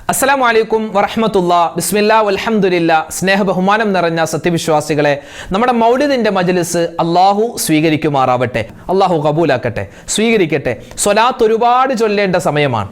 അസ്സലാമു അലൈക്കും വറഹ്മത്തുള്ളാഹി ബിസ്മില്ലാഹി വൽഹംദുലില്ലാഹ്. സ്നേഹ ബഹുമാനം നിറഞ്ഞ സത്യവിശ്വാസികളെ, നമ്മുടെ മൗലിദിന്റെ മജ്ലിസ് അള്ളാഹു സ്വീകരിക്കുമാറാവട്ടെ, അള്ളാഹു കബൂലാക്കട്ടെ, സ്വീകരിക്കട്ടെ. സ്വലാത്ത് ഒരുപാട് ചൊല്ലേണ്ട സമയമാണ്.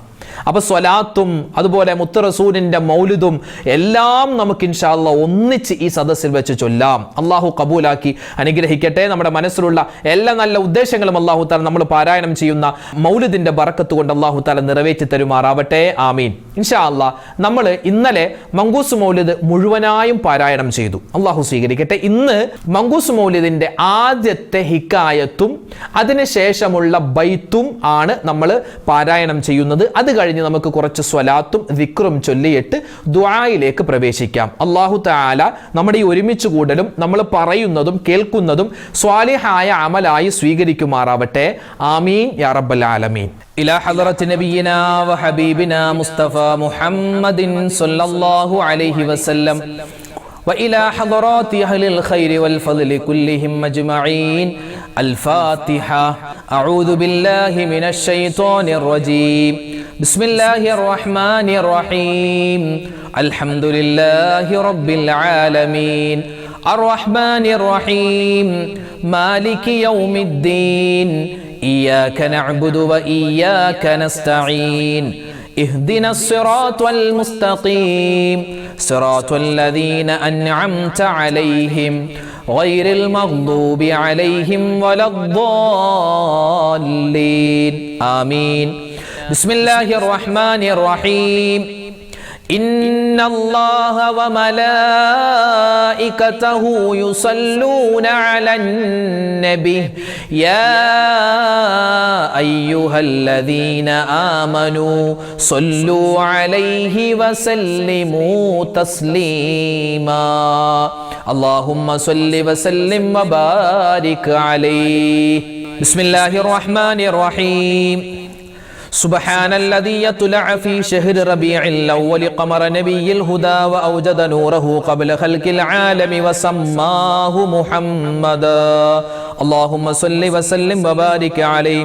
അപ്പൊ സ്വലാത്തും അതുപോലെ മുത്ത് റസൂലിന്റെ മൗലിദും എല്ലാം നമുക്ക് ഇൻഷാ അല്ലാഹ് ഒന്നിച്ച് ഈ സദസ്സിൽ വെച്ച് ചൊല്ലാം. അള്ളാഹു കബൂലാക്കി അനുഗ്രഹിക്കട്ടെ. നമ്മുടെ മനസ്സിലുള്ള എല്ലാ നല്ല ഉദ്ദേശങ്ങളും അള്ളാഹു താല നമ്മൾ പാരായണം ചെയ്യുന്ന മൗലിദിന്റെ ബറക്കത്ത് കൊണ്ട് അള്ളാഹു താല നിറവേറ്റി തരുമാറാവട്ടെ, ആമീൻ. ഇൻഷാ അല്ലാഹ് നമ്മൾ ഇന്നലെ മങ്കൂസ് മൗലിദ് മുഴുവനായും പാരായണം ചെയ്തു. അള്ളാഹു സ്വീകരിക്കട്ടെ. ഇന്ന് മങ്കൂസ് മൗലിദിന്റെ ആദ്യത്തെ ഹിക്കായത്തും അതിനുശേഷമുള്ള ബൈത്തും ആണ് നമ്മൾ പാരായണം ചെയ്യുന്നത്. അത് കഴിഞ്ഞ് നമുക്ക് കുറച്ച് സ്വലാത്തും ദിക്റും ചൊല്ലിയിട്ട് ദുആയിലേക്ക് പ്രവേശിക്കാം. അല്ലാഹു തആല നമ്മുടെ ഈ ഒരുമിച്ച് കൂടലും നമ്മൾ പറയുന്നതും കേൾക്കുന്നതും സ്വാലിഹായ അമലായി സ്വീകരിക്കുമാറാവട്ടെ, ആമീൻ യാ റബ്ബൽ ആലമീൻ. ഇലാ ഹളറത്തി നബിയിനാ വ ഹബീബിനാ മുസ്തഫ മുഹമ്മദിൻ സ്വല്ലല്ലാഹു അലൈഹി വസല്ലം وإلى حضرات أهل الخير والفضل كلهم أجمعين. الفاتحة. أعوذ بالله من الشيطان الرجيم. بسم الله الرحمن الرحيم. الحمد لله رب العالمين. الرحمن الرحيم. مالك يوم الدين. إياك نعبد وإياك نستعين. اهدنا الصراط المستقيم. صراط الذين أنعمت عليهم غير المغضوب عليهم ولا الضالين. آمين. بسم الله الرحمن الرحيم. إن الله وملائكته يصلون على النبي يا أيها الذين آمنوا صلوا عليه وسلموا تسليما. اللهم صل وسلم وبارك عليه. بسم الله الرحمن الرحيم. سبحان الذي يطلع في شهر ربيع الأول قمر نبي الهدى وأوجد نوره قبل خلق العالم وسماه محمدا. اللهم صل وسلم وبارك عليه.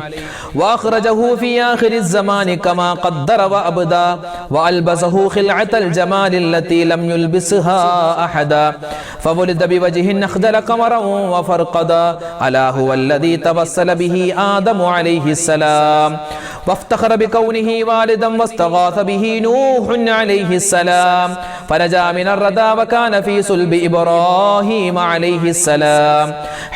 وأخرجه في آخر الزمان كما قدر وأبدى وألبسه خلعة الجمال التي لم يلبسها أحدا. فولد بوجه أخضر قمرا وفرقدا. ألا هو الذي توسل به آدم عليه السلام وافتخر بكونه والدا واستغاث به نوح عليه السلام فنجا من الردى وكان في صلب إبراهيم عليه السلام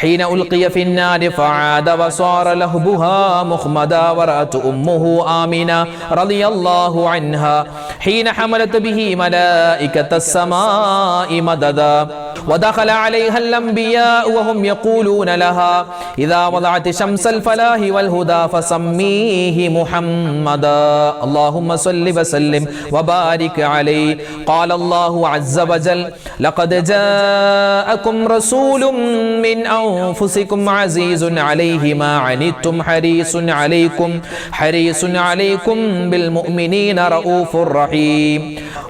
حين ألقي في النار فعاد وصار لهبها مخمدا. ورأت أمه آمنة رضي الله عنها حين حملت به ملائكة السماء مددا. ودخل عليها الأنبياء وهم يقولون لها إذا وضعت شمس الفلاح والهدى فسميه محمدا. اللهم صل وسلم وبارك عليه. قال الله عز وجل لقد جاءكم رسول من أنفسكم عزيز عليه ما عنتم حريص عليكم بالمؤمنين رؤوف رحيم.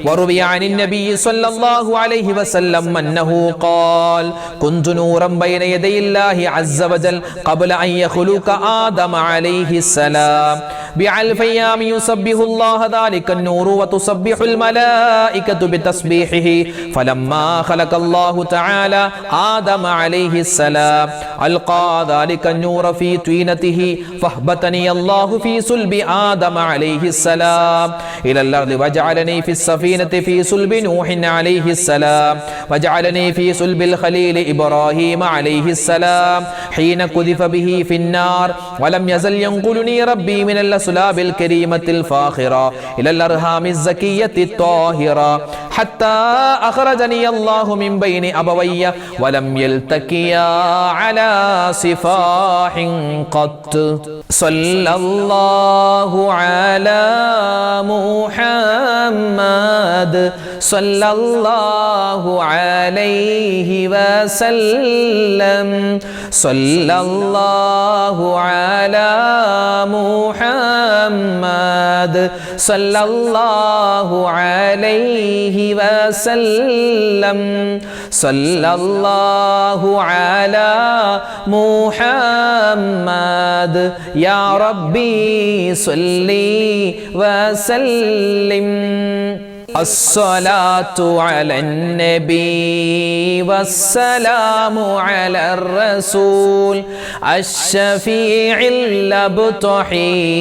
وروي عن النبي صلى الله عليه وسلم أنه قال كنت نورا بين يدي الله عز وجل قبل أن يخلق آدم عليه السلام بألف أيام يسبح الله ذلك النور وتسبح الملائكة بتسبيحه. فلما خلق الله تعالى آدم عليه السلام ألقى ذلك النور في طينته فاهبطني الله في صلب آدم عليه السلام إلى الأرض وجعلني في السفينة في صلب نوح عليه السلام وجعلني في صلب الخليل إبراهيم عليه السلام حين قذف به في النار ولم يزل ينقلني ربي من الأسلاب الكريمة الفاخرة إلى الأرحام الزكية الطاهرة حتى أخرجني الله من بين أبوي ولم يلتقيا على صفاح قط. صلى الله على محمد صلى الله عليه وسلم. صلى الله على محمد صلى الله عليه وسلم صلى الله على محمد يا ربي صل وسلم الصلاة على النبي والسلام على الرسول الشفيع الأبطحي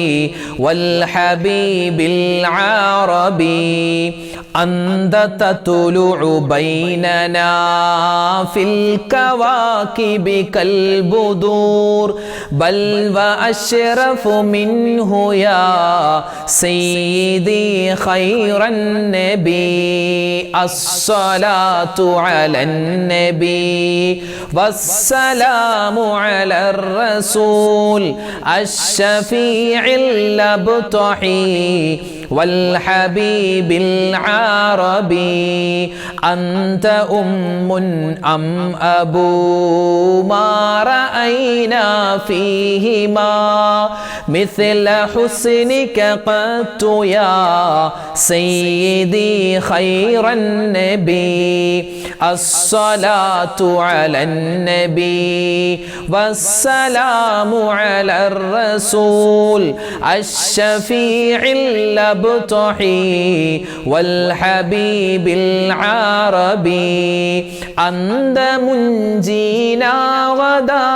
والحبيب العربي أنت تطلع بيننا في الكواكب كالبدور بل وأشرف منه يا سيدي خير النبي الصلاة على النبي والسلام على الرسول الشفيع الأبطحي والحبيب العربي أنت أم أم أبو ما رأينا فيهما مثل حسنك قط يا سيدي خير النبي الصلاة على النبي والسلام على الرسول الشفيع الأبطحي والحبيب العربي أنت منجينا غدا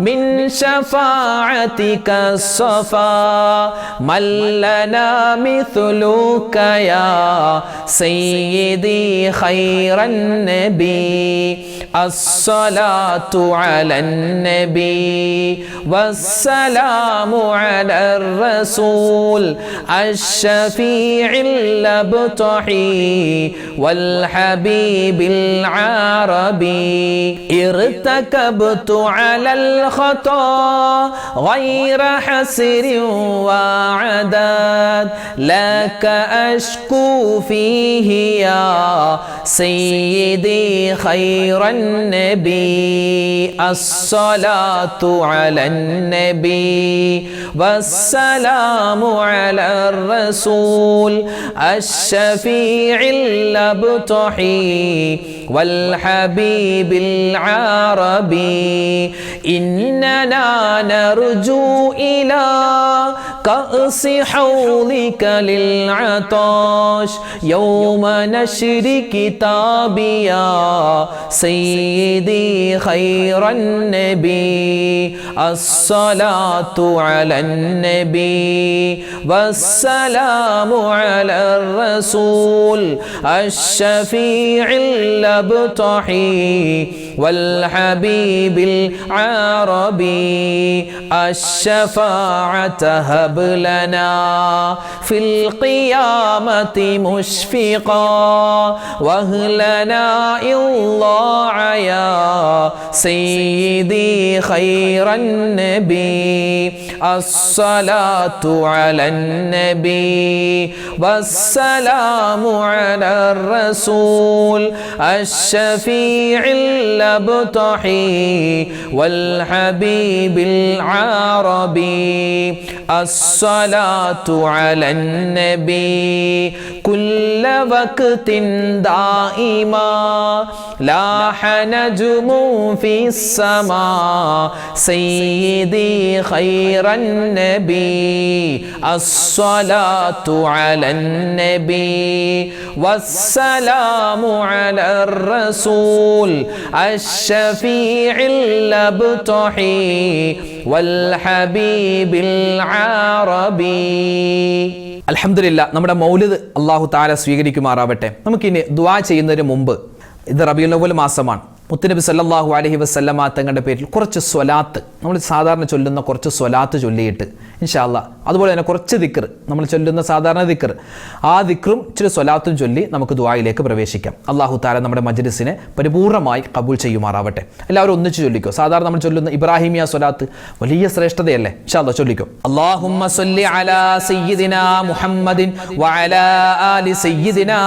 من شفاعتك الصفا من لنا مثلك يا سيدي خير النبي الصلاة على النبي والسلام على الرسول الشفيع الأبطحي والحبيب العربي ارتكبت على الخطا غير حسر وعداد لك أشكو فيه يا سيدي خير النبي الصلاة على النبي والسلام على الرسول الشفيع الأبطحي والحبيب العربي إننا نرجو إلى كأس حوضك للعطاش يوم نشر كتابي يا سيدي خير النبي الصلاة على النبي والسلام على الرسول الشفيع الأبطحي والحبيب العربي الشفاعة هب لنا في القيامة مشفقا واهلنا الله يا سيدي خير النبي الصلاة على النبي والسلام على الرسول الشفيع الأبطحي والحبيب العربي الصلاة على النبي كل وقت دائما لاح نجم في السماء سيدي خير النبي الصلاة على النبي والسلام على الرسول الشفيع الأبطحي والحبيب العربي അൽഹംദുലില്ലാ നമ്മുടെ മൗലിദ് അല്ലാഹു തആല സ്വീകരിക്കുമാറാവട്ടെ. നമുക്കിനി ദുആ ചെയ്യുന്നതിന് മുമ്പ് ഇത് റബീഉൽ അവ്വൽ മാസമാണ്. മുത്തുനബി സല്ലല്ലാഹു അലൈഹി വസല്ലമ തങ്ങളുടെ പേരിൽ കുറച്ച് സ്വലാത്ത് നമ്മൾ സാധാരണ ചൊല്ലുന്ന കുറച്ച് സ്വലാത്ത് ചൊല്ലിയിട്ട് ഇൻഷാ അല്ലാഹ് അതുപോലെ തന്നെ കുറച്ച് ദിക്ർ നമ്മൾ ചൊല്ലുന്ന സാധാരണ ദിക്ർ ആ ദിക്റും ഇച്ചിരി സ്വലാത്തും ചൊല്ലി നമുക്ക് ദുആയിലേക്ക് പ്രവേശിക്കാം. അല്ലാഹു തആല നമ്മുടെ മജ്ലിസിനെ പരിപൂർണ്ണമായി ഖബൂൽ ചെയ്യുമാറാവട്ടെ. എല്ലാവരും ഒന്നിച്ച് ചൊല്ലിക്കോ. സാധാരണ നമ്മൾ ചൊല്ലുന്ന ഇബ്രാഹിമിയ സ്വലാത്ത് വലിയ ശ്രേഷ്ഠതയല്ലേ? ഇൻഷാ അല്ലാഹ് ചൊല്ലിക്കോ. അല്ലാഹുമ്മ സ്വല്ലി അലാ സയ്യിദിനാ മുഹമ്മദിൻ വഅലാ ആലി സയ്യിദിനാ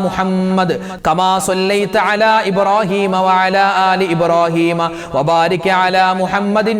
മുഹമ്മദ് കമാ സ്വല്ലൈത അലാ ഇബ്രാഹീമ വഅലാ ആലി ഇബ്രാഹീമ വബാരിക് അലാ മുഹമ്മദിൻ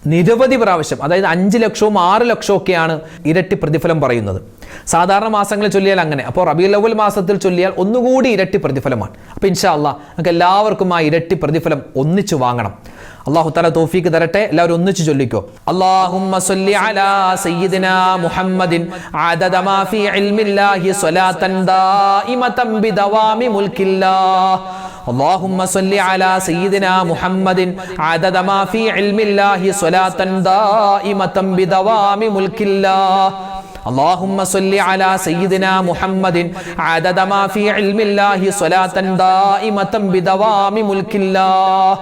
നിരവധി പ്രാവശ്യം, അതായത് 5 ലക്ഷവും 6 ലക്ഷവും ഒക്കെയാണ് ഇരട്ടി പ്രതിഫലം പറയുന്നത്. സാധാരണ മാസങ്ങളിൽ ചൊല്ലിയാൽ അങ്ങനെ, അപ്പോൾ റബീഉൽ അവ്വൽ മാസത്തിൽ ചൊല്ലിയാൽ ഒന്നുകൂടി ഇരട്ടി പ്രതിഫലമാണ്. അപ്പോൾ ഇൻഷാ അല്ലാഹ് നമുക്ക് എല്ലാവർക്കും ആ ഇരട്ടി പ്രതിഫലം ഒന്നിച്ചു വാങ്ങണം. അല്ലാഹു തആല തൗഫീഖ് തരട്ടെ. എല്ലാവരും ഒന്നിച്ചു ചൊല്ലിക്കോ. അല്ലാഹുമ്മ സ്വല്ലി അലാ സയ്യിദിനാ മുഹമ്മദിൻ അദദ മാ ഫീ ഇൽമില്ലാഹി സ്വലാത്തൻ ദായിമതൻ ബിദവാമി മുൽക്കില്ലാഹ്. اللهم صل على سيدنا محمد عدد ما في علم الله صلاة دائمة بدوام ملك الله. اللهم صل على سيدنا محمد عدد ما في علم الله صلاة دائمة بدوام ملك الله.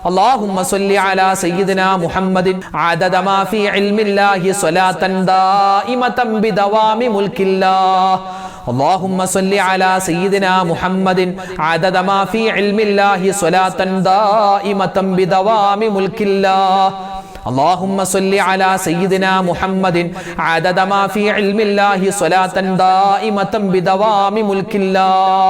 اللهم صل على سيدنا محمد عدد ما في علم الله صلاة دائمة بدوام ملك الله. اللهم صل على سيدنا محمد عدد ما في علم الله صلاة دائمة بدوام ملك الله. اللهم صل على سيدنا محمد عدد ما في علم الله صلاة دائمة بدوام ملك الله.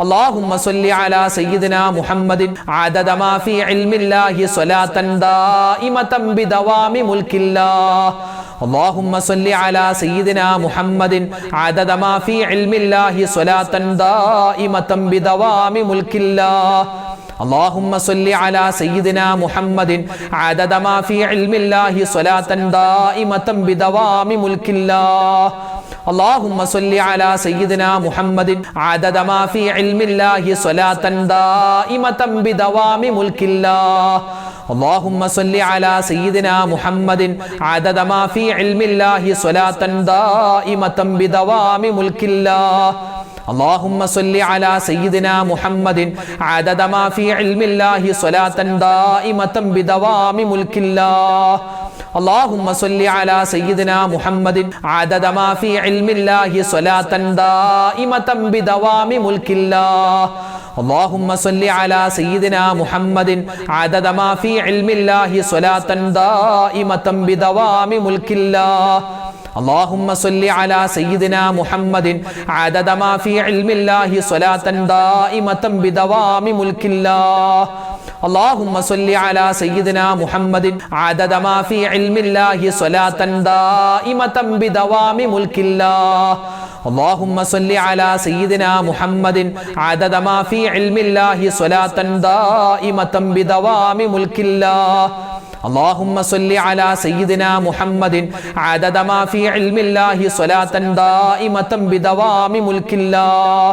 اللهم صل على سيدنا محمد عدد ما في علم الله صلاة دائمة بدوام ملك الله. اللهم صل على سيدنا محمد عدد ما في علم الله صلاة دائمة بدوام ملك الله. اللهم صل على سيدنا محمد عدد ما في علم الله صلاة دائمة بدوام ملك الله. اللهم صل على سيدنا محمد عدد ما في علم الله صلاة دائمة بدوام ملك الله. اللهم صل على سيدنا محمد عدد ما في علم الله صلاة دائمة بدوام ملك الله. اللهم صل على سيدنا محمد عدد ما في علم الله صلاة دائمة بدوام ملك الله. اللهم صل على سيدنا محمد عدد ما في علم الله صلاة دائمة بدوام ملك الله. اللهم صل على سيدنا محمد عدد ما في علم الله صلاة دائمة بدوام ملك الله. اللهم صل على سيدنا محمد عدد ما في علم الله صلاة دائمة بدوام ملك الله. اللهم صل على سيدنا محمد عدد ما في علم الله صلاة دائمة بدوام ملك الله. اللهم صل على سيدنا محمد عدد ما في علم الله صلاة دائمة بدوام ملك الله. اللهم صل على سيدنا محمد عدد ما في علم الله صلاة دائمة بدوام ملك الله.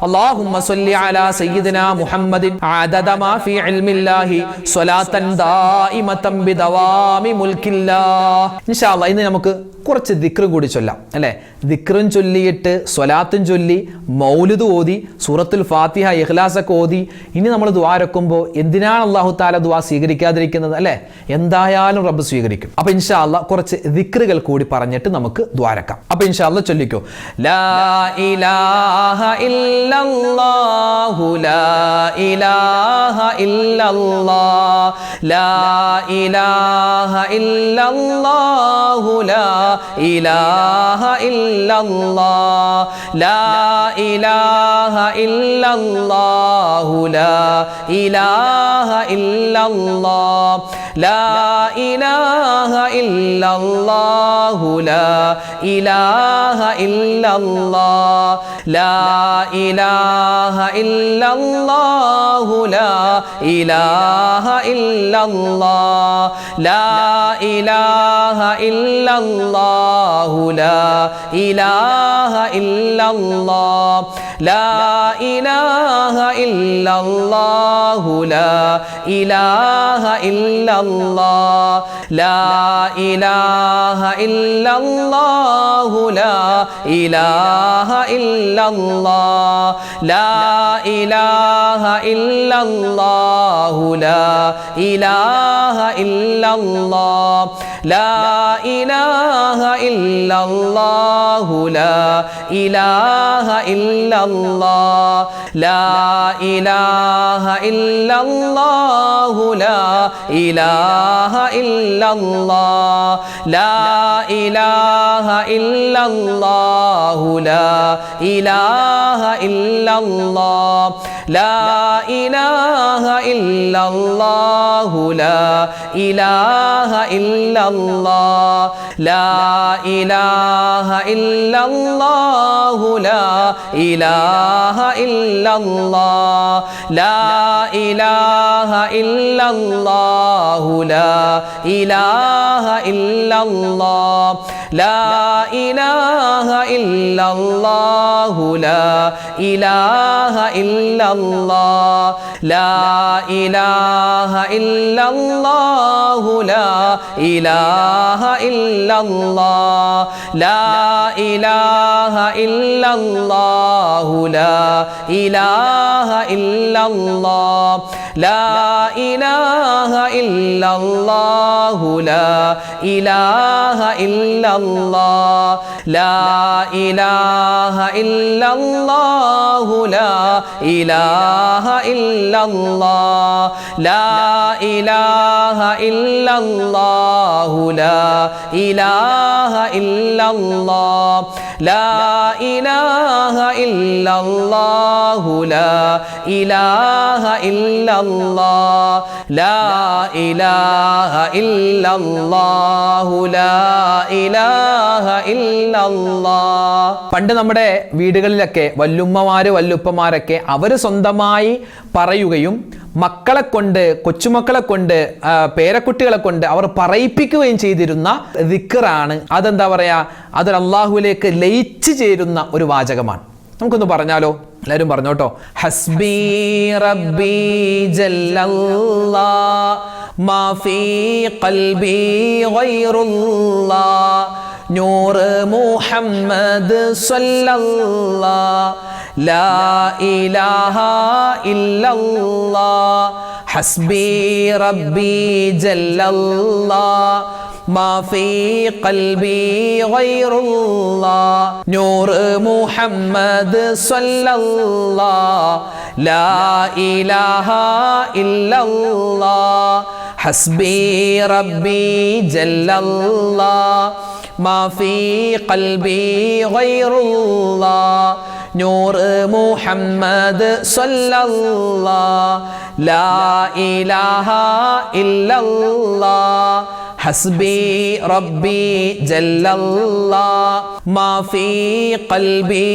اللهم صل على سيدنا محمد عدد ما في علم الله صلاة دائمة بدوام ملك الله. إن شاء الله ഇന്ന് നമുക്ക് കുറച്ച് ദിക്ർ കൂടി ചൊല്ലാം അല്ലേ. ദിക്റും ചൊല്ലിയിട്ട് സ്വലാത്തും ചൊല്ലി മൗലിദ് ഓതി സൂറത്തുൽ ഫാത്തിഹ ഇഖ്ലാസ് ഒക്കെ ഓതി ഇനി നമ്മൾ ദുആ രക്കുമ്പോൾ എന്തിനാണ് അല്ലാഹു തആല ദുആ സ്വീകരിക്കാതിരിക്കുന്നത് അല്ലേ? എന്തായാലും റബ്ബ് സ്വീകരിക്കും. അപ്പോൾ ഇൻഷാ അല്ലാഹ് കുറച്ച് ദിക്റുകൾ കൂടി പറഞ്ഞിട്ട് നമുക്ക് ദുആ രക്കാം. അപ്പോൾ ഇൻഷാ അല്ലാഹ് ചൊല്ലിക്കോ. ലാ ഇലാഹ ഇല്ലല്ലാഹു ലാ ഇലാഹ ഇല്ലല്ലാഹ് ലാ ഇലാഹ ഇല്ലല്ലാഹു ലാ ഇലാഹ ഇല്ലല്ലാഹ് ലാ ഇലാഹ ഇല്ലല്ലാഹു ലാ ഇലാഹ ഇല്ലല്ലാഹ് ലാ ഇലാഹ ഇല്ലല്ലാഹു ലാ ഇലാഹ ഇല്ലല്ലാഹ് ലാ ഇലാഹ ഇല്ലല്ലാഹു ലാ ഇലാഹ ഇല്ലല്ലാഹ് ലാ ഇലാഹ ഇല്ലല്ലാഹു ലാ ഇലാഹ ഇല്ലല്ലാഹ് ലാ ഇലാഹ ഇല്ലല്ലാഹു ലാ ഇലാഹ ഇല്ലല്ലാഹ് ലാ ഇലാഹ ഇല്ലല്ലാഹു ലാ ഇലാഹ ഇല്ലല്ലാഹ് ലാ ഇലാഹ ഇല്ലല്ലാഹു ലാ ഇലാഹ ഇല്ലല്ലാഹ് ലാ ഇലാഹ ഇല്ലല്ലാഹു ലാ ഇലാഹ ഇല്ലല്ലാഹ് ലാ ഇലാഹ ഇല്ലല്ലാഹു ലാ ഇലാഹ ഇല്ലല്ലാഹ് ലാ ഇലാഹ ഇല്ലല്ലാഹു ലാ ഇലാഹ ഇല്ലല്ലാഹ് ലാ ഇലാഹ ഇല്ലല്ലാഹു ലാ ഇലാഹ ഇല്ലല്ലാഹ് ലാ ഇലാഹ ഇല്ലല്ലാഹു ലാ ഇലാഹ ഇല്ലല്ലാഹ് ലാ ഇലാഹ ഇല്ലല്ലാഹു ലാ ഇലാഹ ഇല്ലല്ലാഹ് ലാ ഇലാഹ ഇല്ലല്ലാഹു ലാ ഇലാഹ ഇല്ലല്ലാഹ് ലാ ഇലാഹ ഇല്ലല്ലാഹു ലാ ഇലാഹ ഇല്ലല്ലാഹ് ലാ ഇലാഹ ഇല്ലല്ലാഹു ലാ ഇലാഹ ഇല്ലല്ലാഹ് ലാ ഇലാഹ ഇല്ലല്ലാഹു ലാ ഇലാഹ ഇല്ലല്ലാഹ് ലാ ഇലാഹ ഇല്ലല്ലാഹു ലാ ഇലാഹ ഇല്ലല്ലാഹ് ലാ ഇലാഹ ഇല്ലല്ലാഹു ലാ ഇലാഹ ഇല്ലല്ലാഹ് ലാ ഇലാഹ ഇല്ലല്ലാഹു ലാ ഇലാഹ ഇല്ലല്ലാഹ് ലാ ഇലാഹ ഇല്ലല്ലാഹു ലാ ഇലാഹ ഇല്ലല്ലാഹ്. പണ്ട് നമ്മുടെ വീടുകളിലൊക്കെ വല്ലുമ്മമാര് വല്ലുപ്പമാരൊക്കെ അവർ സ്വന്തമായി പറയുകയും മക്കളെ കൊണ്ട്, കൊച്ചുമക്കളെ കൊണ്ട്, പേരക്കുട്ടികളെ കൊണ്ട് അവർ പറയിപ്പിക്കുകയും ചെയ്തിരുന്ന ദിക്റാണ്. അതെന്താ പറയാ, അതൊരു അള്ളാഹുവിലേക്ക് ലയിച്ചു ചേരുന്ന ഒരു വാചകമാണ്. നമുക്കൊന്ന് പറഞ്ഞാലോ? എല്ലാവരും പറഞ്ഞോട്ടോ. ഹസ്ബി റബ്ബി ജല്ലല്ലാഹ് മാ ഫീ ഖൽബി ഗൈറുല്ലാഹ് നൂറ് മുഹമ്മദ് സ്വല്ലല്ലാഹ് ലാ ഇലാഹ ഇല്ലല്ലാഹ് ഹസ്ബി റബ്ബി ജല്ലല്ലാഹ് മാ ഫീ ഖൽബി ഗൈറുല്ലാഹ് നൂറ് മുഹമ്മദ് സ്വല്ലല്ലാഹ് ലാ ഇലാഹ ഇല്ലല്ലാഹ് ഹസ്ബി റബ്ബി ജല്ലല്ലാഹ് മാ ഫീ ഖൽബി ഗൈറുല്ലാഹ് നൂറ് മുഹമ്മദ് സ്വല്ലല്ലാഹ് ലാ ഇലാഹ ഇല്ലല്ലാഹ് ഹസ്ബി റബ്ബി ജല്ലല്ലാഹ് മാ ഫീ ഖൽബി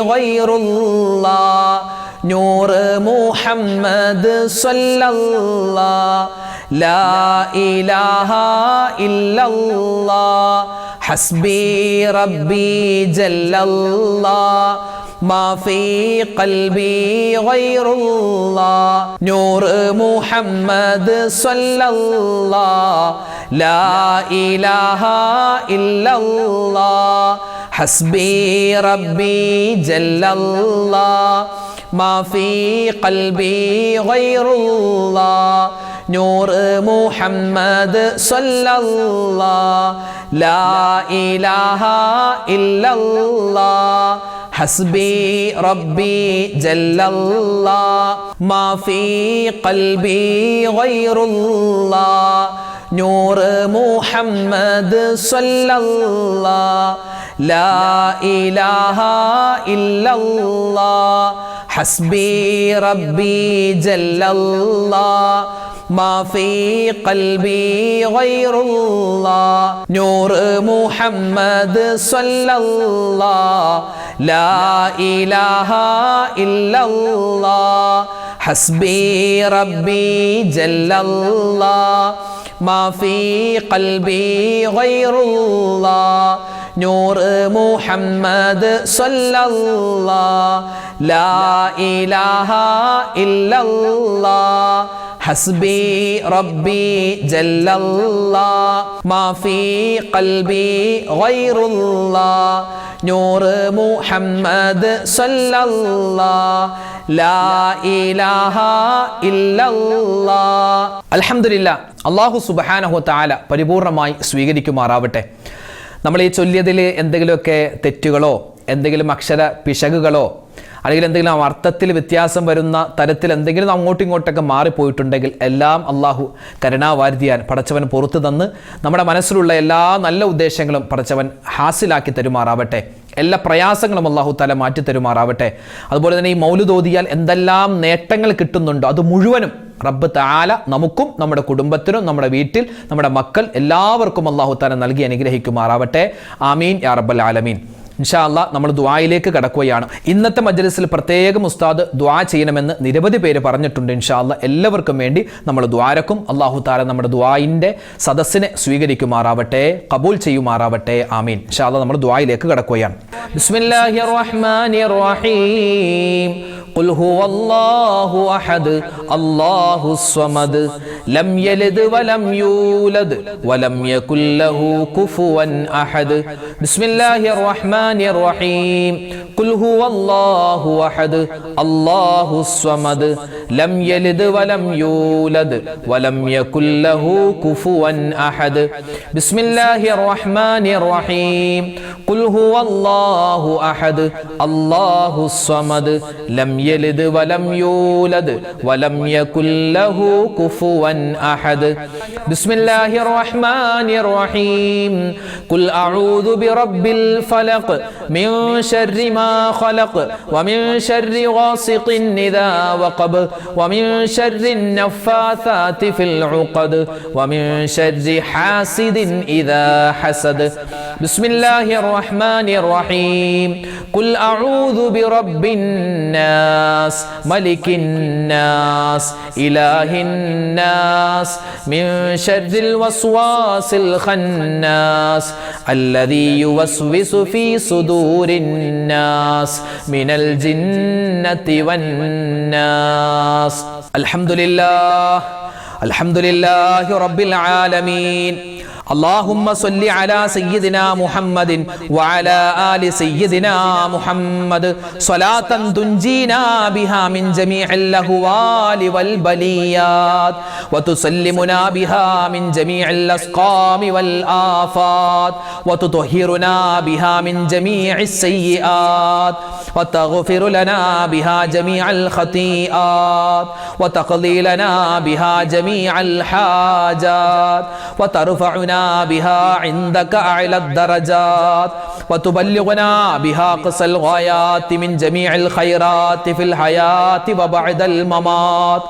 ഗൈറുല്ലാഹ് നൂറ് മുഹമ്മദ് സ്വല്ലല്ലാഹ് ലാ ഇലാഹ ഇല്ലല്ലാഹ് ഹസ്ബി റബ്ബി ജല്ലല്ലാഹ് മാ ഫീ ഖൽബി ഗൈറുല്ലാഹ് നൂറ് മുഹമ്മദ് സ്വല്ലല്ലാഹ് ലാ ഇലാഹ ഇല്ലല്ലാഹ് ഹസ്ബി റബ്ബി ജല്ലല്ലാഹ് മാ ഫീ ഖൽബി ഗൈറുല്ലാഹ് നൂറ് മുഹമ്മദ് സ്വല്ലല്ലാഹ് ലാ ഇലാഹ ഇല്ലല്ലാഹ് ഹസ്ബി റബ്ബി ജല്ലല്ലാഹ് മാ ഫീ ഖൽബി ഗൈറുല്ലാഹ് നൂറ് മുഹമ്മദ് സ്വല്ലല്ലാഹ് ലാ ഇലാഹ ഇല്ലല്ലാഹ് ഹസ്ബി റബ്ബി ജല്ലല്ലാഹ് മാ ഫീ ഖൽബി ഗൈറുല്ലാഹ് നൂറ് മുഹമ്മദ് സ്വല്ലല്ലാഹ് ലാ ഇലാഹ ഇല്ലല്ലാഹ് ഹസ്ബി റബ്ബി ജല്ലല്ലാഹ് മാ ഫീ ഖൽബി ഗൈറുല്ലാഹ് നൂറ് മുഹമ്മദ് സ്വല്ലല്ലാഹ് ലാ ഇലാഹ ഇല്ലല്ലാഹ് ഹസ്ബി റബ്ബി ജല്ലല്ലാഹ് മാ ഫീ ഖൽബി ഗൈറുല്ലാഹ് നൂറ് മുഹമ്മദ് സ്വല്ലല്ലാഹ് ലാ ഇലാഹ ഇല്ലല്ലാഹ്. അൽഹംദുലില്ലാഹ്, അല്ലാഹു സുബ്ഹാനഹു വ തആല പരിപൂർണമായി സ്വീകരിക്കുമാറാവട്ടെ. നമ്മൾ ഈ ചൊല്ലിയതിൽ എന്തെങ്കിലുമൊക്കെ തെറ്റുകളോ എന്തെങ്കിലും അക്ഷര പിശകുകളോ അല്ലെങ്കിൽ എന്തെങ്കിലും അർത്ഥത്തിൽ വ്യത്യാസം വരുന്ന തരത്തിൽ എന്തെങ്കിലും അങ്ങോട്ടും ഇങ്ങോട്ടൊക്കെ മാറിപ്പോയിട്ടുണ്ടെങ്കിൽ എല്ലാം അള്ളാഹു കരുണാവാരിധിയാൻ പടച്ചവൻ പുറത്തു തന്ന് നമ്മുടെ മനസ്സിലുള്ള എല്ലാ നല്ല ഉദ്ദേശങ്ങളും പടച്ചവൻ ഹാസിലാക്കി തരുമാറാവട്ടെ. എല്ലാ പ്രയാസങ്ങളും അല്ലാഹു തആല മാറ്റി തരുമാറാവട്ടെ. അതുപോലെ തന്നെ ഈ മൗലിദ് ഓതിയാൽ എന്തെല്ലാം നേട്ടങ്ങൾ കിട്ടുന്നുണ്ടോ അത് മുഴുവനും റബ്ബ് തആല നമുക്കും നമ്മുടെ കുടുംബത്തിനും നമ്മുടെ വീട്ടിൽ നമ്മുടെ മക്കൾ എല്ലാവർക്കും അല്ലാഹു തആല നൽകി അനുഗ്രഹിക്കുമാറാവട്ടെ. ആമീൻ യാ റബ്ബൽ ആലമീൻ. ഇൻഷാ അല്ലാഹ് നമ്മൾ ദുആയിലേക്ക് കടക്കുകയാണ്. ഇന്നത്തെ മജ്ലിസിൽ പ്രത്യേകം ഉസ്താദ് ദുആ ചെയ്യണമെന്ന് നിരവധി പേര് പറഞ്ഞിട്ടുണ്ട്. ഇൻഷാ അല്ലാഹ് എല്ലാവർക്കും വേണ്ടി നമ്മൾ ദുആരക്കും. അല്ലാഹു തആല നമ്മുടെ ദുആയിന്റെ സദസ്സിനെ സ്വീകരിക്കുമാറാവട്ടെ, ഖബൂൽ ചെയ്യുമാറാവട്ടെ. ആമീൻ. ഇൻഷാ അല്ലാഹ് നമ്മൾ ദുആയിലേക്ക് കടക്കുകയാണ്. ബിസ്മില്ലാഹിർ റഹ്മാനിർ റഹീം. ഖുൽ ഹുവല്ലാഹു അഹദ് അല്ലാഹുസ് സ്വമദ് ലം യലിദ് വലം യൂലദ് വലം യകുൽ ലഹു കുഫുവൻ അഹദ്. ബിസ്മില്ലാഹിർ റഹ്മാനിർ റഹീം. ഖുൽ ഹുവല്ലാഹു അഹദ് അല്ലാഹുസ് സ്വമദ് ലം യലിദ് വലം യൂലദ് വലം യകുൽ ലഹു കുഫുവൻ അഹദ്. ബിസ്മില്ലാഹിർ റഹ്മാനിർ റഹീം. ഖുൽ ഹുവല്ലാഹു അഹദ് അല്ലാഹുസ് സ്വമദ് ലം യലിദ് വലം യൂലദ് വലം യകുൽ ലഹു കുഫുവൻ അഹദ്. ബിസ്മില്ലാഹിർ റഹ്മാനിർ റഹീം. ഖുൽ അഊദു ബിറബ്ബിൽ ഫലഖ് മിൻ ശർരി മാ ഖലഖ് വമിൻ ശർരി ഗാസിഖിൻ ഇദാ വഖബ് വമിൻ ശർരി നഫ്ഫാഥാതി ഫിൽ ഉഖദ് വമിൻ ശർരി ഹാസിദിൻ ഇദാ ഹസദ്. ബിസ്മില്ലാഹിർ റഹ്മാനിർ റഹീം. ഖുൽ അഊദു ബിറബ്ബിൻ നാസ് മലിക്കിൻ നാസ് ഇലാഹിൻ നാസ് മിൻ ശർരിൽ വസ്വാസിൽ ഖന്നാസ് അല്ലദീ യുവസ്വിസു ഫീ സുദൂരിൻ നാസ് മിനൽ ജിന്നതി വന്നാസ്. അൽഹംദുലില്ലാഹ് അൽഹംദുലില്ലാഹി റബ്ബിൽ ആലമീൻ. اللهم صل على سيدنا محمد وعلى آل سيدنا محمد صلاة تنجينا بها من جميع الأهوال والبليات وتسلمنا بها من جميع الأسقام والآفات وتطهرنا بها من جميع السيئات وتغفر لنا بها جميع الخطيئات وتقضي لنا بها جميع الحاجات وترفعنا بها عندك أعلى الدرجات وتبلغنا بها أقصى الغايات من جميع الخيرات في الحياة وبعد الممات.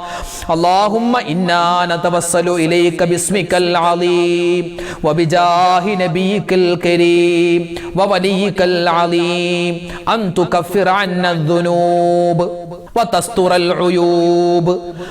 اللهم إنا نتوسل إليك باسمك العظيم وبجاه نبيك الكريم ووليك العظيم أن تكفر عنا الذنوب وتستر العيوب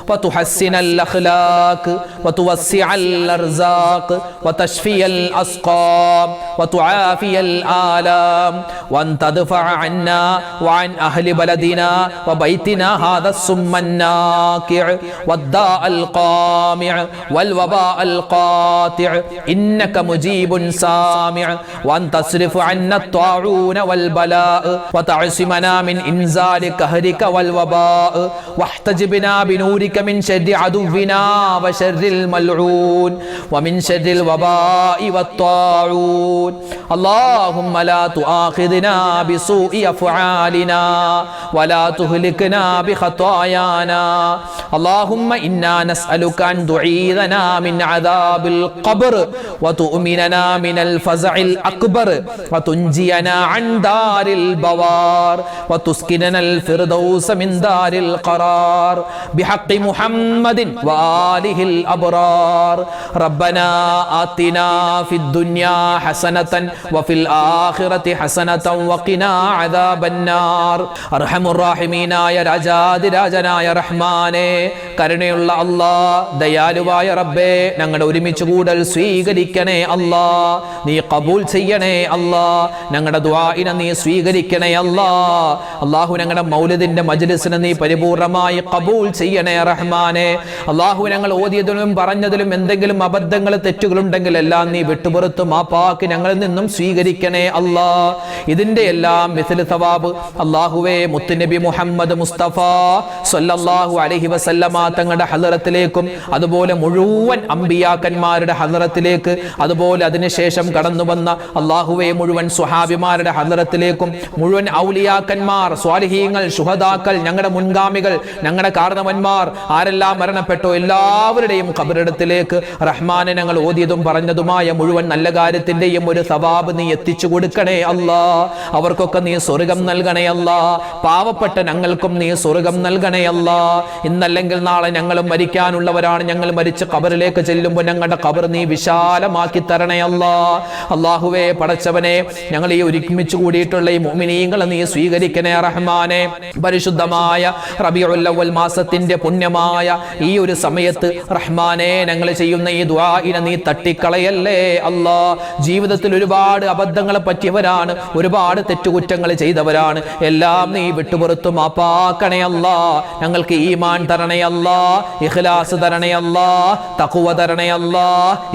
وتحسن الأخلاق وتوسع الأرزاق وتشفي الأسقام وتعافي الآلام وأن تدفع عنا وعن أهل بلدنا وبيتنا هذا السم الناكع والداء القامع والوباء القاطع إنك مجيب سامع. وأن تصرف عنا الطاعون والبلاء وتعصمنا من إنزال قهرك والوباء واحتجبنا بنورك من شر عدونا وشر الملعون ومن شر الوباء والطاعون. اللهم لا تؤاخذنا بسوء أفعالنا ولا تهلكنا بخطايانا. اللهم إنا نسألك أن تعيذنا من عذاب القبر وتؤمننا من الفزع الأكبر وتنجينا عن دار البوار وتسكننا الفردوس من دار القرار بحق محمد وآله الأبرار. ربنا آتنا في الدنيا حسنة وفي الآخرة حسنة وقنا عذاب النار. أرحم الراحمين يا രാജാതി രാജനായ റഹ്മാനെ, കരുണയുള്ള അല്ലാഹ്, ദയാലുവായ റബ്ബേ, ഞങ്ങളുടെ ഒരുമിച്ച് കൂടൽ സ്വീകരിക്കണേ അല്ലാഹ്. നീ ഖബൂൽ ചെയ്യണേ അല്ലാഹ്. ഞങ്ങളുടെ ദുആഇനെ നീ സ്വീകരിക്കണേ അല്ലാഹ്. അല്ലാഹു ഞങ്ങളുടെ മൗലിദിന്റെ മജ്ലിസിനെ നീ പരിപൂർണമായി ഖബൂൽ ചെയ്യണേ റഹ്മാനെ. അല്ലാഹു ഞങ്ങൾ ഓതിയതിലും പറഞ്ഞതിലും എന്തെങ്കിലും അബദ്ധങ്ങൾ തെറ്റുകളുണ്ടെങ്കിൽ എല്ലാം നീ വിട്ടുപുറത്ത് മാപ്പാക്കി ഞങ്ങളിൽ നിന്നും സ്വീകരിക്കണേ അല്ലാഹ്. ഇതിന്റെ എല്ലാം മിസ്ൽ സവാബ് അല്ലാഹുവേ മുത്തുനബി മുഹമ്മദ് മുസ്തഫ സല്ലല്ലാഹു അലൈഹി വസല്ലമ തങ്ങളുടെ ഹളറത്തിലേക്കും അതുപോലെ മുഴുവൻ അമ്പിയാക്കന്മാരുടെ ഹളറത്തിലേക്ക് അതുപോലെ അതിനുശേഷം കടന്നു വന്ന അള്ളാഹുവെ മുഴുവൻ സ്വഹാബിമാരുടെ ഹദ്റത്തിലേക്കും മുഴുവൻ ഔലിയാക്കന്മാർ, സ്വാലിഹീങ്ങൾ, ശുഹദാക്കൾ, ഞങ്ങളുടെ മുൻഗാമികൾ, ഞങ്ങളുടെ കാരണവന്മാർ ആരെല്ലാം മരണപ്പെട്ടോ എല്ലാവരുടെയും ഖബറിടത്തിലേക്ക് റഹ്മാനെ ഞങ്ങൾ ഓതിയതും പറഞ്ഞതുമായ മുഴുവൻ നല്ല കാര്യത്തിന്റെയും ഒരു സവാബ് നീ എത്തിച്ചു കൊടുക്കണേ അല്ലാ. അവർക്കൊക്കെ നീ സ്വർഗം നൽകണേ അല്ലാ. പാവപ്പെട്ട ഞങ്ങൾക്കും നീ സ്വർഗം നൽകണേ അല്ലാ. ഇന്നല്ലെങ്കിൽ നാളെ ഞങ്ങളും മരിക്കാനുള്ളവരാണ്. ഞങ്ങൾ മരിച്ച് ഖബറിലേക്ക് ചെല്ലുമ്പോൾ ഞങ്ങളുടെ ഖബർ നീ വിശാലമാക്കി തരണേ അല്ലാ. അല്ലാഹുവേ പടച്ചവനെ, ഞങ്ങൾ ഈ ഒരുമിച്ച് കൂടിയിട്ടുള്ള ഈ മുഅ്മിനീങ്ങളെ നീ സ്വീകരിക്കണേ റഹ്മാനെ. പരിശുദ്ധമായ റബീഉൽ അവ്വൽ മാസത്തിന്റെ പുണ്യമായ ഈ ഒരു സമയത്ത് റഹ്മാനെ, ഞങ്ങൾ ചെയ്യുന്ന ഈ ദുആഇനെ നീ തട്ടിക്കളയല്ലേ അല്ലാ. ജീവിതത്തിൽ ഒരുപാട് അബദ്ധങ്ങളെ പറ്റിയവരാണ്, ഒരുപാട് തെറ്റുകുറ്റങ്ങൾ ചെയ്തവരാണ്. എല്ലാം നീ വിട്ടുപുറത്തു മാപ്പാക്കണേ അല്ലാ. ഞങ്ങൾക്ക് ഈമാൻ തരണേ അല്ലാ, ഇഖ്ലാസ് തരണേ അല്ലാ, തഖ്വ തരണേ അല്ലാ,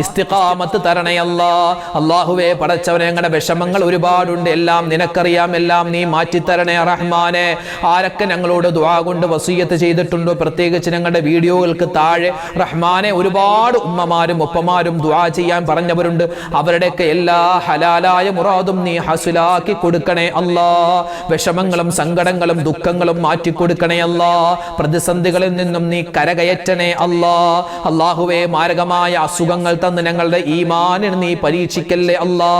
ഇസ്തിഖാമത്ത് തരണേ അല്ലാ. അല്ലാഹുവേ പടച്ചവനെ, ഞങ്ങളുടെ വിഷമങ്ങൾ ഒരുപാടുണ്ട്, എല്ലാം നിനക്കറിയാം, എല്ലാം നീ മാറ്റിത്തരണേ റഹ്മാനെ. ആരൊക്കെ ഞങ്ങളോട് ദുആ കൊണ്ട് വസിയ്യത്ത് ചെയ്തിട്ടുണ്ടോ, പ്രത്യേകിച്ച് ഞങ്ങളുടെ വീഡിയോകൾക്ക് താഴെ റഹ്മാനെ ഒരുപാട് ഉമ്മമാരും ഉപ്പമാരും ദുആ ചെയ്യാൻ പറഞ്ഞവരുണ്ട്. അവരുടെയൊക്കെ എല്ലാ ഹലാലായ മുറാദും നീ ഹസുലാക്കി കൊടുക്കണേ അല്ലാ. വിഷമങ്ങളും സങ്കടങ്ങളും ദുഃഖങ്ങളും മാറ്റിക്കൊടുക്കണേ അല്ലാ. പ്രതിസന്ധികളിൽ നിന്നും നീ കരകയറ്റണേ അല്ലാ. അല്ലാഹുവേ, മാരകമായ അസുഖങ്ങൾ തന്ന് ഞങ്ങളുടെ ഈമാനിനെ നീ പരീക്ഷിക്കല്ലേ അല്ലാ.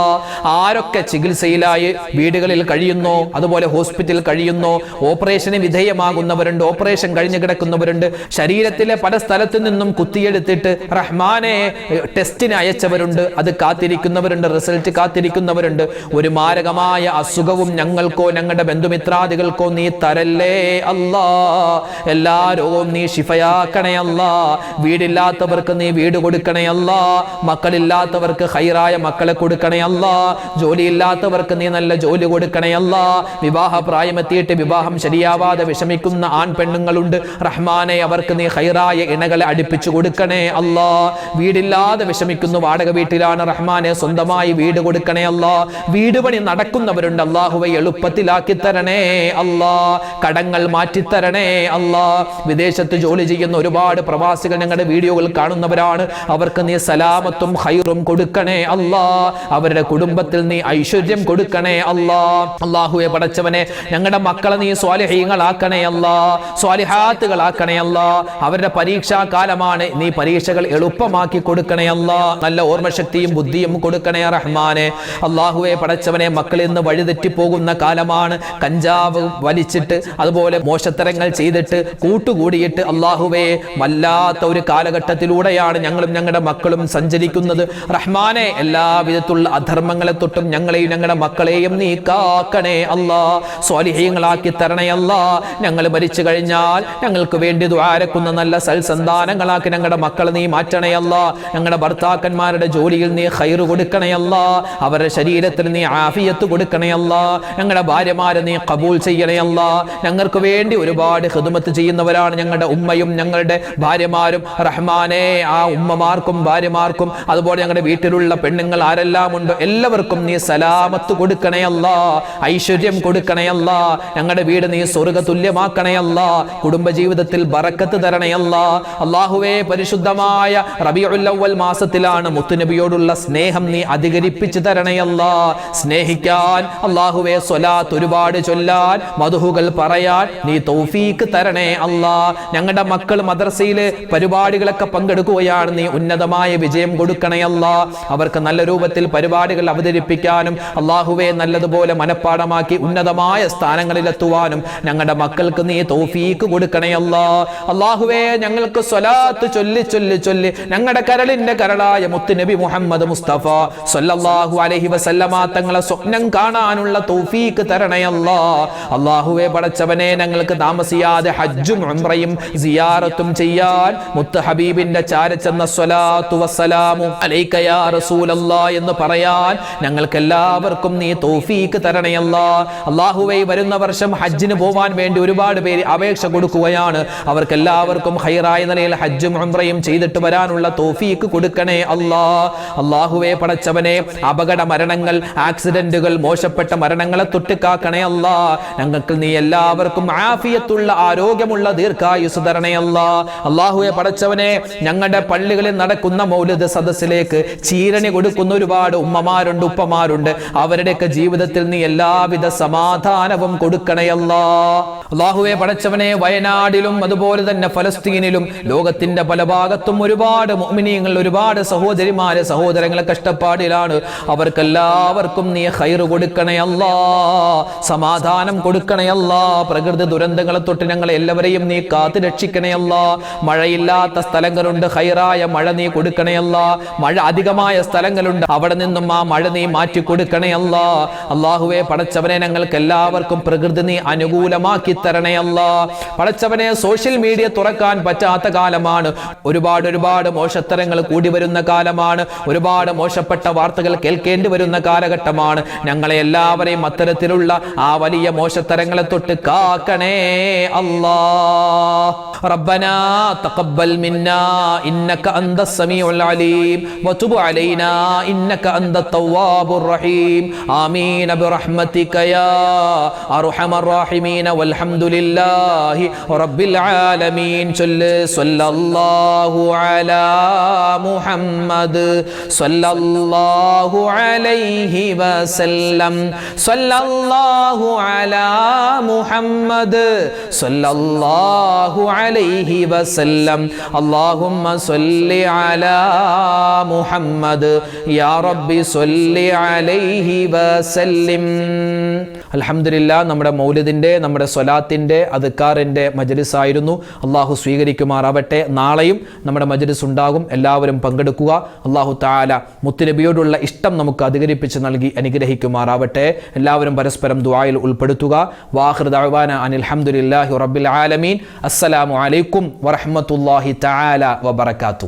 ആരൊക്കെ ചികിത്സയിലായി വീടുകളിൽ കഴിയുന്നോ, അതുപോലെ ഹോസ്പിറ്റലിൽ കഴിയുന്നോ, ഓപ്പറേഷന് വിധേയമാകുന്നവരുണ്ട്, ഓപ്പറേഷൻ കഴിഞ്ഞു കിടക്കുന്നവരുണ്ട്, ശരീരത്തിലെ പല സ്ഥലത്തു നിന്നും കുത്തിയെടുത്തിട്ട് റഹ്മാനെ ടെസ്റ്റിന് അയച്ചവരുണ്ട്, അത് കാത്തിരിക്കുന്നവരുണ്ട്, റിസൾട്ട് കാത്തിരിക്കുന്നവരുണ്ട്. ഒരു മാരകമായ അസുഖവും ഞങ്ങൾക്കോ ഞങ്ങളുടെ ബന്ധുമിത്രാദികൾക്കോ നീ തരല്ലേ അല്ലാ. എല്ലാ രോഗവും നീ ശിഫയാക്കണേ അല്ലാ. വീടില്ലാത്തവർക്ക് നീ വീട് കൊടുക്കണേ അല്ലാ. മക്കളില്ലാത്തവർക്ക് ഖൈറായ മക്കളെ കൊടുക്കണേ അല്ലാ. ജോലിയില്ലാത്തവർക്ക് നീ നല്ല ജോലി കൊടുക്കണേ അല്ലാ. വിവാഹ പ്രായമെത്തിയിട്ട് വിവാഹം ശരിയാവാതെ വിഷമിക്കുന്ന ആൺ പെണ്ണുങ്ങളുണ്ട്, റഹ്മാനെ അവർക്ക് നീ ഖൈറായ ഇണകളെ അടുപ്പിച്ചു കൊടുക്കണേ അല്ലാ. വീടില്ലാതെ വിഷമിക്കുന്നു, വാടക വീട്ടിലാണ്, റഹ്മാനെ സ്വന്തമായി വീട് കൊടുക്കണേ അല്ലാ. വീട് പണി നടക്കുന്നവരുണ്ട്, അല്ലാഹുവേ എളുപ്പത്തിലാക്കി തരണേ അല്ലാ. കടങ്ങൾ മാറ്റിത്തരണേ അല്ലാ. വിദേശത്ത് ജോലി ചെയ്യുന്ന ഒരുപാട് പ്രവാസികൾ ഞങ്ങളുടെ വീഡിയോകൾ കാണുന്നവരാണ്. അവർക്ക് നീ സലാമത്തും ഖൈറും കൊടുക്കണേ അല്ലാ. അവരുടെ കുടുംബത്തിൽ നീ ഐശ്വര്യം കൊടുക്കണേ അല്ലാ. അല്ലാഹുവേ പടച്ചവനെ, ഞങ്ങളുടെ മക്കളെ നീ സ്വാലിഹീങ്ങളാക്കണേ അല്ലാ, സ്വാലിഹാത്തുകളാക്കണേ അല്ലാ. അവരുടെ പരീക്ഷാ കാലമാണ്, നീ പരീക്ഷകൾ എളുപ്പമാക്കി കൊടുക്കണേ അല്ലാ. നല്ല ഓർമ്മശക്തിയും ബുദ്ധിയും കൊടുക്കണേ റഹ്മാനെ. അല്ലാഹുവേ പടച്ചവനെ, മക്കളിൽ നിന്ന് വഴിതെറ്റിപ്പോകുന്ന കാലമാണ്. കഞ്ചാവ് വലിച്ചിട്ട് അതുപോലെ മോശത്തരങ്ങൾ ചെയ്തിട്ട് കൂട്ടുകൂടിയിട്ട് അല്ലാഹുവേ വല്ലാത്ത ഒരു കാലഘട്ടത്തിലൂടെയാണ് ഞങ്ങളും ഞങ്ങളുടെ മക്കളും സഞ്ചരിക്കുന്നത്. റഹ്മാനെ, എല്ലാവിധത്തിലുള്ള അധർമ്മങ്ങളെ തൊട്ടും ഞങ്ങളെയും ഞങ്ങളുടെ മക്കളെയും നീ കാക്കണേ അല്ലാ. സ്വാലിഹീങ്ങളാക്കി തരണേ അല്ലാ. ഞങ്ങൾ മരിച്ചു കഴിഞ്ഞാൽ ഞങ്ങൾക്ക് വേണ്ടി ദുആരക്കുന്ന നല്ല സൽസന്താനങ്ങളാക്കി ഞങ്ങളുടെ മക്കളെ നീ മാറ്റണേ അല്ലാ. ഞങ്ങളുടെ ഭർത്താക്കന്മാരുടെ ജോലിയിൽ നീ ഖൈറ് കൊടുക്കണേ അല്ലാ. അവരുടെ ശരീരത്തിൽ നീ ആഫിയത്ത് കൊടുക്കണേ അല്ലാ. ഞങ്ങളുടെ ഭാര്യമാരെ നീ ഖബൂൽ ചെയ്യണേ അല്ലാ. ഞങ്ങൾക്ക് വേണ്ടി ഒരുപാട് ഖിദ്മത്ത് ചെയ്യുന്നവരാണ് ഞങ്ങളുടെ ഉമ്മയും ഞങ്ങളുടെ ഭാര്യമാരും. റഹ്മാനെ, ആ ഉമ്മമാർക്കും ഭാര്യമാർക്കും അതുപോലെ ഞങ്ങളുടെ വീട്ടിലുള്ള പെണ്ണുങ്ങൾ ആരെല്ലാം ഉണ്ടോ എല്ലാവർക്കും നീ സലാമത്ത് കൊടുക്കണേ അല്ലാ, ഐശ്വര്യം കൊടുക്കണേ അല്ലാ. ഞങ്ങളുടെ വീട് നീ സ്വർഗ്ഗ തുല്യമാക്കണേ അല്ലാ. കുടുംബജീവിതത്തിൽ ബറക്കത്ത് തരണേ അല്ലാ. അല്ലാഹുവേ, പരിശുദ്ധമായ റബീഉൽ അവ്വൽ മാസത്തിലാണ് മുത്തുനബിയോടുള്ള സ്നേഹം നീ അധികരിപ്പിച്ചു തരണേ അല്ലാ. സ്നേഹിക്കാൻ അല്ലാഹുവേ, സ്വലാത്ത് ഒരുപാട് ചൊല്ലാൻ, മദ്ഹുകൾ പറയാൻ നീ തൗഫീക്ക് തരണേ അല്ലാ. ഞങ്ങളുടെ മക്കൾ മദ്രസയിലെ പരിപാടികളൊക്കെ പങ്കെടുക്കുകയാണ്, നീ ഉന്നതമായ വിജയം കൊടുക്കണേ അല്ലാ. അവർക്ക് നല്ല രൂപത്തിൽ പരിപാടികൾ അവതരിപ്പിക്കാനും അല്ലാഹുവേ നല്ലതുപോലെ മനപ്പാടമാക്കി ഉന്നതമായ സ്ഥാനങ്ങളിലെത്തുവാനും ഞങ്ങളുടെ മക്കൾക്ക് നീ തൗഫീക്ക് കൊടുക്കണേ അല്ലാ. അല്ലാഹുവേ, ഞങ്ങൾക്ക് സ്വലാത്ത് ചൊല്ലി ചൊല്ലി ചൊല്ലി ഞങ്ങളുടെ കരളിന്റെ കരളായ മുത്തുനബി മുഹമ്മദ് മുസ്തഫ സ്വല്ലല്ലാഹു അലൈഹി വസല്ലമ തങ്ങളെ സ്വപ്നം കാണാനുള്ള തൗഫീക്ക് തരണേ അല്ലാ. അല്ലാഹുവേ പടച്ചവനെ, ഞങ്ങൾക്ക് താമസിയാതെ ഹജ്ജും ഉംറയും സിയാറത്തും ചെയ്യാൻ മുത്ത് ഹബീബിന്റെ ചാരച്ചെന്ന സ്വലാത്തു വസ്സലാമു അലൈക യാ റസൂലല്ലാഹ് എന്ന് പറയാൻ ഞങ്ങൾക്ക് എല്ലാവർക്കും നീ തൗഫീക്ക് തരണേ അല്ലാ. അല്ലാഹുവേ, വരുന്ന വർഷം ഹജ്ജിന് പോവാൻ വേണ്ടി ഒരുപാട് പേര് അപേക്ഷ കൊടുക്കുകയാണ്. അവർക്ക് എല്ലാവർക്കും ഖൈറായ നിലയിൽ ഹജ്ജും ഉംറയും ചെയ്തിട്ട് വരാനുള്ള തൗഫീക്ക് കൊടുക്കണേ അല്ലാ. അല്ലാഹുവേ പടച്ചവനെ, അപകട മരണങ്ങൾ, ആക്സിഡന്റുകൾ, മോശപ്പെട്ട മരണങ്ങളെ തൊട്ടുകാക്കണേ അല്ലാ. ഞങ്ങൾക്ക് നീ എല്ലാവർക്കും ആഫിയത്തുള്ള ആരോഗ്യമുള്ള ദീർഘായുസ് തരണേ അല്ലാ. അല്ലാഹുവേ പടച്ചവനെ, ഞങ്ങളുടെ പള്ളികളിൽ നടക്കുന്ന മൗലിദ് സദസ്സിൽ മനസ്സിലേക്ക് ചീരണി കൊടുക്കുന്ന ഒരുപാട് ഉമ്മമാരുണ്ട്, ഉപ്പമാരുണ്ട്. അവരുടെയൊക്കെ ജീവിതത്തിൽ നീ എല്ലാവിധ സമാധാനവും കൊടുക്കണേ അല്ലാ. അല്ലാഹുവേ പടച്ചവനെ, വയനാടിലും അതുപോലെ തന്നെ ഫലസ്തീനിലും ലോകത്തിന്റെ പല ഭാഗത്തും ഒരുപാട് മുഅ്മിനീങ്ങൾ, ഒരുപാട് സഹോദരിമാരെ സഹോദരങ്ങളെ കഷ്ടപ്പാടിലാണ്. അവർക്കെല്ലാവർക്കും നീ ഖൈർ കൊടുക്കണേ അല്ലാ, സമാധാനം കൊടുക്കണേ അല്ലാ. പ്രകൃതി ദുരന്തങ്ങളെ തൊട്ട് ഞങ്ങളെ എല്ലാവരെയും നീ കാത്തു രക്ഷിക്കണേ അല്ലാ. മഴയില്ലാത്ത സ്ഥലങ്ങളുണ്ട്, ഖൈറായ മഴ നീ കൊടുക്കണേ അല്ലാ. മഴ അധികമായ സ്ഥലങ്ങളുണ്ട്, അവിടെ നിന്നും ആ മഴ നീ മാറ്റി കൊടുക്കണേ അല്ലാ. അല്ലാഹുവേ പടച്ചവനെ, ഞങ്ങൾക്ക് എല്ലാവർക്കും പ്രകൃതി നീ അനുകൂലമാക്കി തരണേ അല്ലാ. പടച്ചവനെ, സോഷ്യൽ മീഡിയ തുറക്കാൻ പറ്റാത്ത കാലമാണ്. ഒരുപാട് മോശത്തരങ്ങൾ കൂടി വരുന്ന കാലമാണ്. ഒരുപാട് മോശപ്പെട്ട വാർത്തകൾ കേൾക്കേണ്ടി വരുന്ന കാലഘട്ടമാണ്. ഞങ്ങളെ എല്ലാവരെയും അത്തരത്തിലുള്ള ആ വലിയ മോശത്തരങ്ങളെ തൊട്ട് കാക്കണേ അല്ലാ. റബ്ബനാ തഖബ്ബൽ മിന്നാ ഇന്നക അന്തസ് സമീഉൽ അലീം വതുബ് അലൈനാ ഇന്നക അന്തത് തവ്വാബുർ റഹീം. ആമീൻ ബിറഹ്മതിക യാ അർഹമർ റഹീമീൻ വൽഹംദുലില്ലാഹി റബ്ബിൽ ആലമീൻ. സല്ലല്ലാഹു അലാ മുഹമ്മദ് സല്ലല്ലാഹു അലൈഹി വസല്ലം. സല്ലല്ലാഹു അലാ മുഹമ്മദ് സല്ലല്ലാഹു അലൈഹി വസല്ലം. അല്ലാഹുമ്മ സ്വല്ലി അലാ മുഹമ്മദ് യാ റബ്ബി സ്വല്ലി അലൈഹി വസല്ലിം. അൽഹംദുലില്ലാഹ്, നമ്മുടെ മൗലിദിന്റെ, നമ്മുടെ സ്വലാത്തിന്റെ, അദ്കാറിന്റെ മജ്ലിസ് ആയിരുന്നു. അള്ളാഹു സ്വീകരിക്കുമാറാവട്ടെ. നാളെയും നമ്മുടെ മജ്ലിസ് ഉണ്ടാകും, എല്ലാവരും പങ്കെടുക്കുക. അള്ളാഹു തആല മുത്തുനബിയോടുള്ള ഇഷ്ടം നമുക്ക് അധികരിപ്പിച്ച് നൽകി അനുഗ്രഹിക്കുമാറാവട്ടെ. എല്ലാവരും പരസ്പരം ദുആയിൽ ഉൾപ്പെടുത്തുക. വാഖിറു ദഅവാന അനിൽ ഹംദുലില്ലാഹി റബ്ബിൽ ആലമീൻ. അസ്സലാമു അലൈക്കും വറഹ്മത്തുള്ളാഹി തആല വബറകാതുഹു.